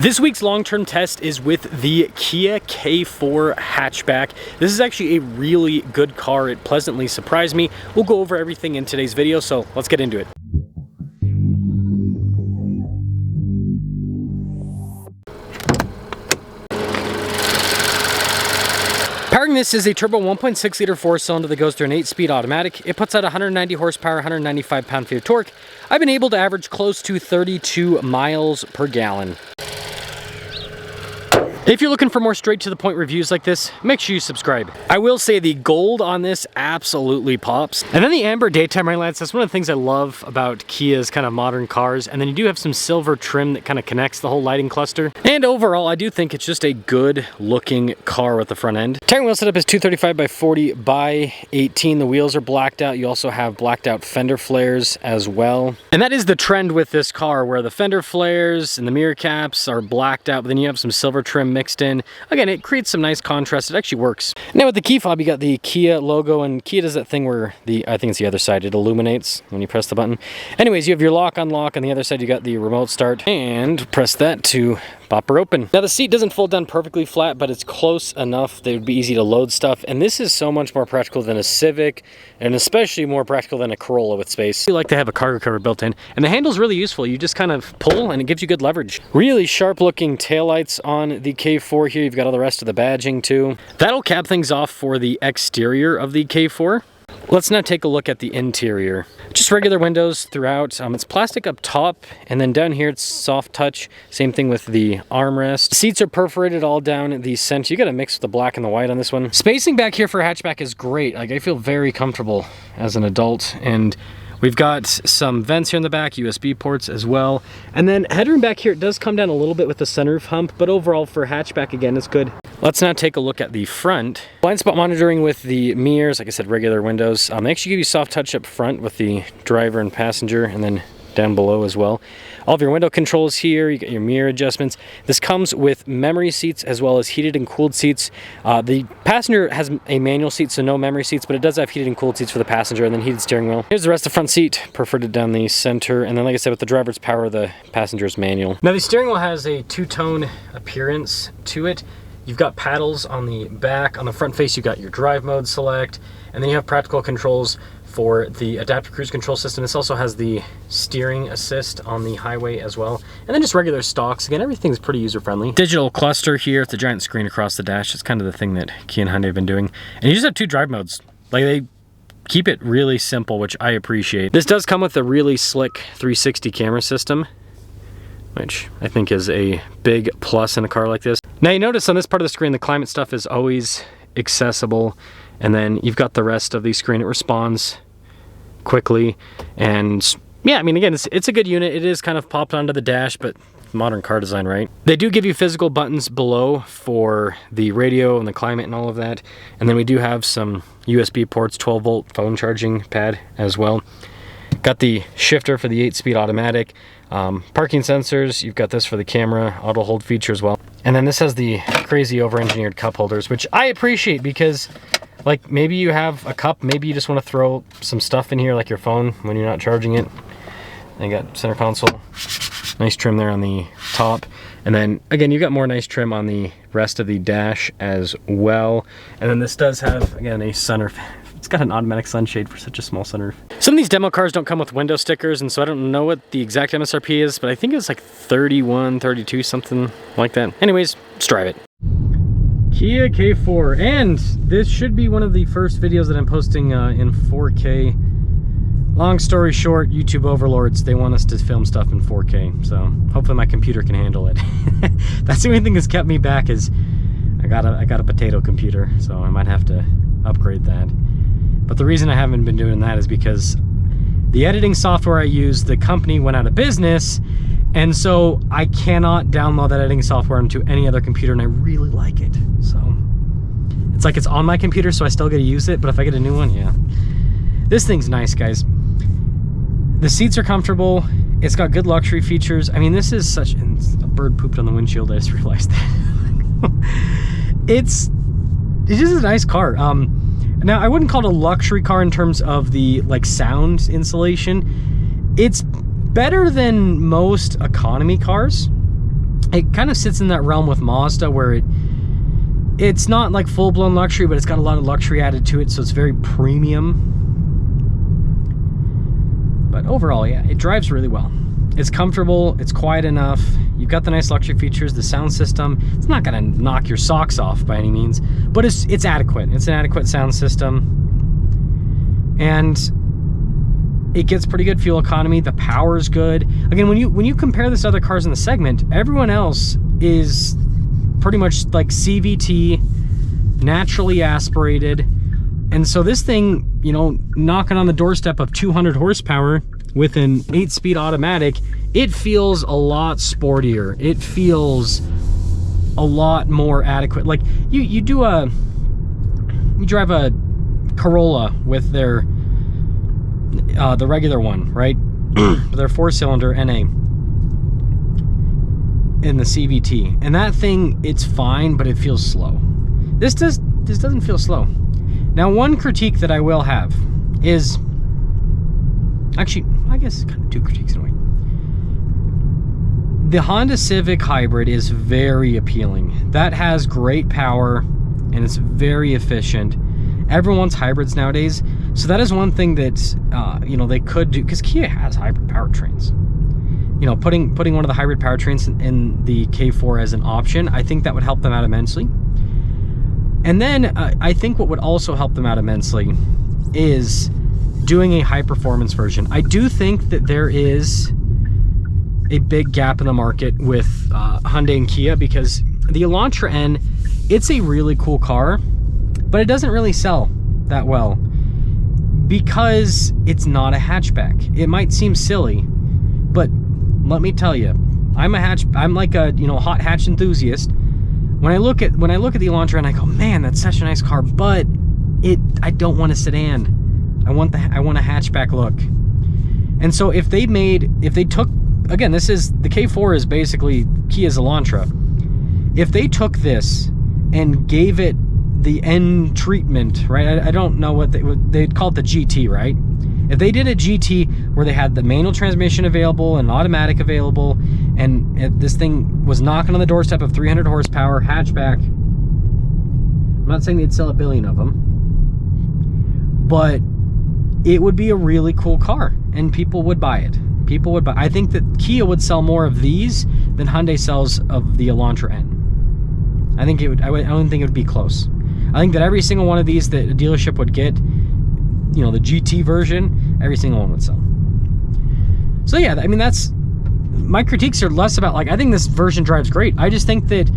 This week's long-term test is with the Kia K4 Hatchback. This is actually a really good car. It pleasantly surprised me. We'll go over everything in today's video, so let's get into it. Powering this is a turbo 1.6 liter 4-cylinder that goes through an 8-speed automatic. It puts out 190 horsepower, 195 pound-feet of torque. I've been able to average close to 32 miles per gallon. If you're looking for more straight-to-the-point reviews like this, make sure you subscribe. I will say the gold on this absolutely pops. And then the amber daytime running lights, that's one of the things I love about Kia's kind of modern cars. And then you do have some silver trim that kind of connects the whole lighting cluster. And overall, I do think it's just a good-looking car with the front end. Tire wheel setup is 235 by 40 by 18. The wheels are blacked out. You also have blacked out fender flares as well. And that is the trend with this car, where the fender flares and the mirror caps are blacked out, but then you have some silver trim mixed in. Again, it creates some nice contrast. It actually works. Now with the key fob, you got the Kia logo, and Kia does that thing where I think it's the other side, it illuminates when you press the button. Anyways, you have your lock unlock. On the other side, you got the remote start, and press that to pop her open. Now the seat doesn't fold down perfectly flat, but it's close enough that it would be easy to load stuff. And this is so much more practical than a Civic, and especially more practical than a Corolla with space. You like to have a cargo cover built in, and the handle's really useful. You just kind of pull and it gives you good leverage. Really sharp looking taillights on the K4 here. You've got all the rest of the badging too. That'll cap things off for the exterior of the K4. Let's now take a look at the interior. Just regular windows throughout. It's plastic up top, and then down here it's soft touch. Same thing with the armrest. Seats are perforated all down the center. You got to mix the black and the white on this one. Spacing back here for a hatchback is great. Like, I feel very comfortable as an adult, and we've got some vents here in the back, USB ports as well. And then headroom back here, it does come down a little bit with the sunroof hump, but overall for hatchback, again, it's good. Let's now take a look at the front. Blind spot monitoring with the mirrors, like I said, regular windows. They actually give you soft touch up front with the driver and passenger, and then down below as well. All of your window controls here, you got your mirror adjustments. This comes with memory seats as well as heated and cooled seats. The passenger has a manual seat, so no memory seats, but it does have heated and cooled seats for the passenger, and then heated steering wheel. Here's the rest of the front seat, perforated down the center, and then like I said, with the driver's power, the passenger's manual. Now the steering wheel has a two-tone appearance to it. You've got paddles on the back. On the front face, you've got your drive mode select, and then you have practical controls for the adaptive cruise control system. This also has the steering assist on the highway as well. And then just regular stocks. Again, everything's pretty user-friendly. Digital cluster here. It's a giant screen across the dash. It's kind of the thing that Kia and Hyundai have been doing. And you just have two drive modes. Like, they keep it really simple, which I appreciate. This does come with a really slick 360 camera system, which I think is a big plus in a car like this. Now you notice on this part of the screen, the climate stuff is always accessible, and then you've got the rest of the screen. It responds quickly, and yeah, I mean, again, it's a good unit. It is kind of popped onto the dash, but modern car design, right? They do give you physical buttons below for the radio and the climate and all of that, and then we do have some USB ports, 12-volt phone charging pad as well. Got the shifter for the 8-speed automatic, parking sensors. You've got this for the camera, auto hold feature as well. And then this has the crazy over-engineered cup holders, which I appreciate because, like, maybe you have a cup, maybe you just want to throw some stuff in here, like your phone, when you're not charging it. And you got center console, nice trim there on the top. And then, again, you've got more nice trim on the rest of the dash as well. And then this does have, again, a sunroof. It's got an automatic sunshade for such a small sunroof. Some of these demo cars don't come with window stickers, and so I don't know what the exact MSRP is, but I think it's like 31, 32, something like that. Anyways, let's drive it. Kia K4, and this should be one of the first videos that I'm posting in 4K. Long story short, YouTube overlords, they want us to film stuff in 4K, so hopefully my computer can handle it. That's the only thing that's kept me back, is I got a potato computer, so I might have to upgrade that. But the reason I haven't been doing that is because the editing software I use, the company went out of business, and so I cannot download that editing software into any other computer, and I really like it. So it's like it's on my computer, so I still get to use it, but if I get a new one, yeah. This thing's nice, guys. The seats are comfortable. It's got good luxury features. I mean, this is such, and a bird pooped on the windshield, I just realized that. It's just a nice car. Now, I wouldn't call it a luxury car in terms of the, like, sound insulation. It's better than most economy cars. it kind of sits in that realm with Mazda where it's not like full-blown luxury, but it's got a lot of luxury added to it, so it's very premium. But overall, yeah, it drives really well. It's comfortable, it's quiet enough, you've got the nice luxury features, the sound system. It's not gonna knock your socks off by any means, but it's adequate. It's an adequate sound system. And it gets pretty good fuel economy. The power is good. Again, when you compare this to other cars in the segment, everyone else is pretty much like CVT, naturally aspirated. And so this thing, you know, knocking on the doorstep of 200 horsepower with an 8-speed automatic, it feels a lot sportier. It feels a lot more adequate. Like you drive a Corolla with their the regular one, right? Their 4-cylinder NA in the CVT, and that thing, it's fine, but it feels slow. This doesn't feel slow. Now, one critique that I will have is, actually, I guess kind of two critiques in a way. The Honda Civic Hybrid is very appealing. That has great power and it's very efficient. Everyone wants hybrids nowadays, so that is one thing that you know, they could do, because Kia has hybrid powertrains. You know, putting one of the hybrid powertrains in the K4 as an option, I think that would help them out immensely. And then I think what would also help them out immensely is doing a high performance version. I do think that there is a big gap in the market with Hyundai and Kia, because the Elantra N, it's a really cool car, but it doesn't really sell that well because it's not a hatchback. It might seem silly, but let me tell you, I'm like a, you know, hot hatch enthusiast. When I look at the Elantra and I go, man, that's such a nice car, but I don't want a sedan. I want a hatchback look. And so if they took, again, the K4 is basically Kia's Elantra. If they took this and gave it the N treatment, right? I don't know what they'd call it, the GT, right? If they did a GT where they had the manual transmission available and automatic available, and this thing was knocking on the doorstep of 300 horsepower, hatchback, I'm not saying they'd sell 1 billion of them, but it would be a really cool car and people would buy it. People would buy. I think that Kia would sell more of these than Hyundai sells of the Elantra N. I think it would. I don't think it would be close. I think that every single one of these that a dealership would get, you know, the GT version, every single one would sell. So yeah, I mean, that's, my critiques are less about, like, I think this version drives great. I just think that,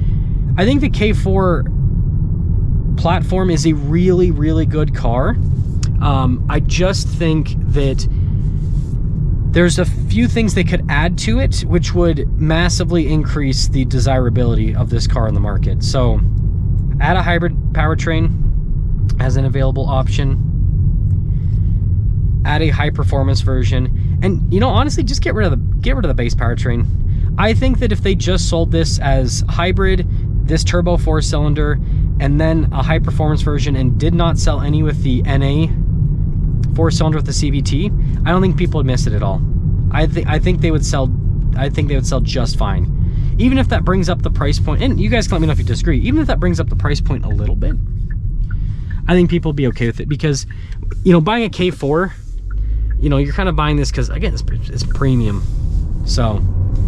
I think the K4 platform is a really, really good car. I just think that there's a few things they could add to it, which would massively increase the desirability of this car in the market. So add a hybrid powertrain as an available option, add a high performance version, and, you know, honestly, just get rid of the base powertrain. I think that if they just sold this as hybrid, this turbo 4-cylinder, and then a high performance version, and did not sell any with the NA 4-cylinder with the CVT, I don't think people would miss it at all. I think they would sell just fine. Even if that brings up the price point, and you guys can let me know if you disagree, even if that brings up the price point a little bit, I think people will be okay with it, because, you know, buying a K4, you know, you're kind of buying this because, again, it's premium. So,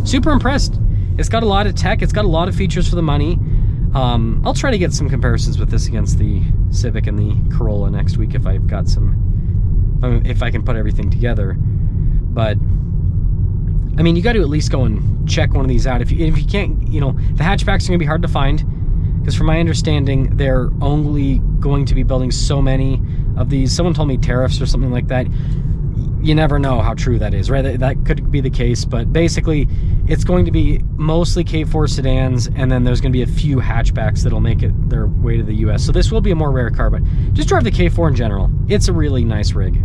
super impressed. It's got a lot of tech. It's got a lot of features for the money. I'll try to get some comparisons with this against the Civic and the Corolla next week if I've got some, if I can put everything together. But, I mean, you got to at least go and check one of these out. If you can't, you know, the hatchbacks are going to be hard to find, because from my understanding, they're only going to be building so many of these. Someone told me tariffs or something like that. You never know how true that is, right? That could be the case, but basically it's going to be mostly K4 sedans, and then there's going to be a few hatchbacks that'll make it their way to the US. So this will be a more rare car, but just drive the K4 in general. It's a really nice rig.